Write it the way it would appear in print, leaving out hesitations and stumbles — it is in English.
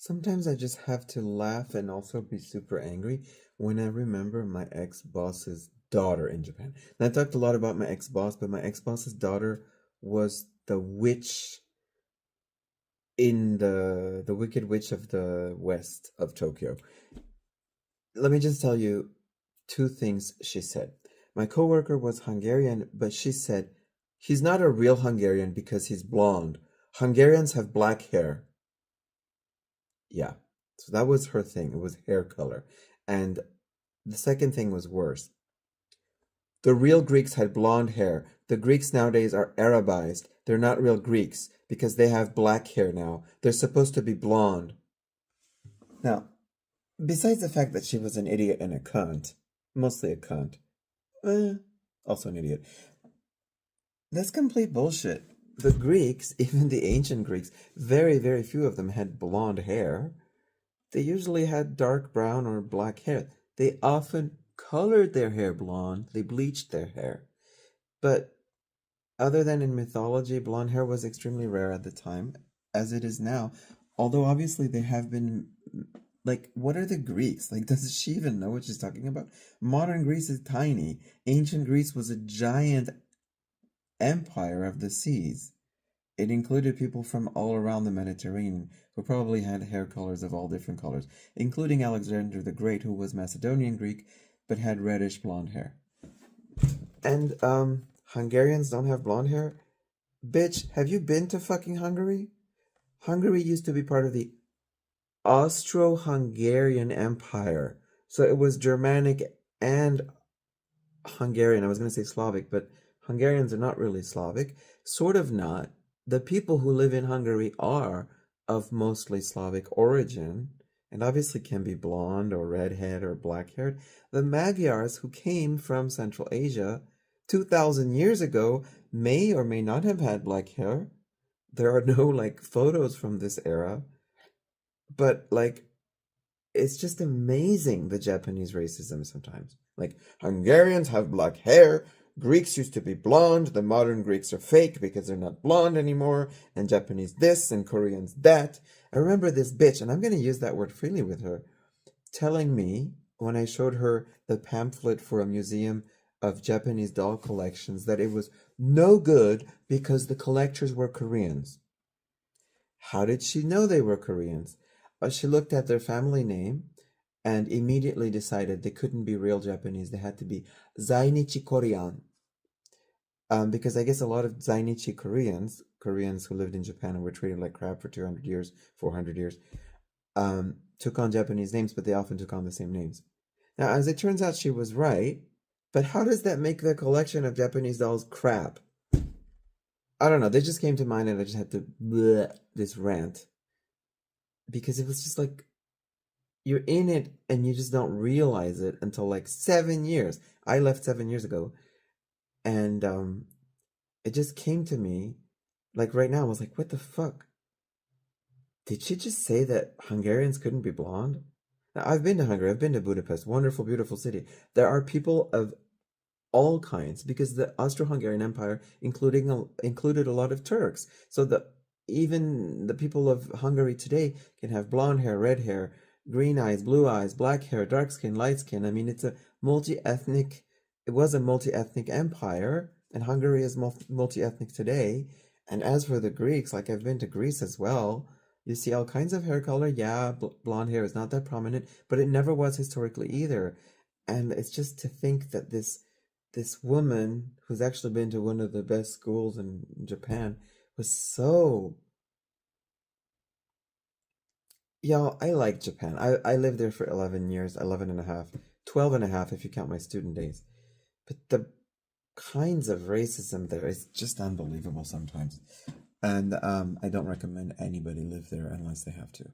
Sometimes I just have to laugh and also be super angry when I remember my ex-boss's daughter in Japan. And I talked a lot about my ex-boss, but my ex-boss's daughter was the witch in the Wicked Witch of the West of Tokyo. Let me just tell you two things she said. My coworker was Hungarian, but she said, he's not a real Hungarian because he's blonde. Hungarians have black hair. Yeah, so that was her thing. It was hair color. And the second thing was worse. The real Greeks had blonde hair. The Greeks nowadays are Arabized. They're not real Greeks because they have black hair now. They're supposed to be blonde. Now, besides the fact that she was an idiot and a cunt, mostly a cunt, also an idiot, that's complete bullshit. The Greeks, even the ancient Greeks, very, very few of them had blonde hair. They usually had dark brown or black hair. They often colored their hair blonde. They bleached their hair. But other than in mythology, blonde hair was extremely rare at the time, as it is now. Although obviously there have been, like, what are the Greeks? Like, does she even know what she's talking about? Modern Greece is tiny. Ancient Greece was a giant empire of the seas. It included people from all around the Mediterranean who probably had hair colors of all different colors, including Alexander the Great, who was Macedonian Greek but had reddish blonde hair. And Hungarians don't have blonde hair? Bitch, have you been to fucking Hungary? Hungary used to be part of the Austro-Hungarian Empire. So it was Germanic and Hungarian. I was going to say Slavic, but Hungarians are not really Slavic. Sort of not. The people who live in Hungary are of mostly Slavic origin, and obviously can be blonde or redhead or black-haired. The Magyars, who came from Central Asia 2,000 years ago, may or may not have had black hair. There are no, like, photos from this era. But, like, it's just amazing, the Japanese racism sometimes. Like, Hungarians have black hair, Greeks used to be blonde, the modern Greeks are fake because they're not blonde anymore, and Japanese this, and Koreans that. I remember this bitch, and I'm going to use that word freely with her, telling me, when I showed her the pamphlet for a museum of Japanese doll collections, that it was no good because the collectors were Koreans. How did she know they were Koreans? She looked at their family name and immediately decided they couldn't be real Japanese. They had to be Zainichi Korean. Because I guess a lot of Zainichi Koreans who lived in Japan and were treated like crap for 200 years, 400 years, took on Japanese names, but they often took on the same names. Now, as it turns out, she was right, but how does that make the collection of Japanese dolls crap? I don't know. They just came to mind and I just had to bleh, this rant. Because it was just like, you're in it and you just don't realize it until like 7 years. I left 7 years ago. And it just came to me, like right now, I was like, what the fuck? Did she just say that Hungarians couldn't be blonde? Now, I've been to Hungary, I've been to Budapest, wonderful, beautiful city. There are people of all kinds, because the Austro-Hungarian Empire included a lot of Turks. So even the people of Hungary today can have blonde hair, red hair, green eyes, blue eyes, black hair, dark skin, light skin. I mean, it was a multi-ethnic empire, and Hungary is multi-ethnic today. And as for the Greeks, like I've been to Greece as well, you see all kinds of hair color. Yeah, blonde hair is not that prominent, but it never was historically either. And it's just to think that this woman, who's actually been to one of the best schools in Japan, was so... Y'all, I like Japan. I lived there for 11 years, 11 and a half, 12 and a half if you count my student days. But the kinds of racism there is just unbelievable sometimes. And I don't recommend anybody live there unless they have to.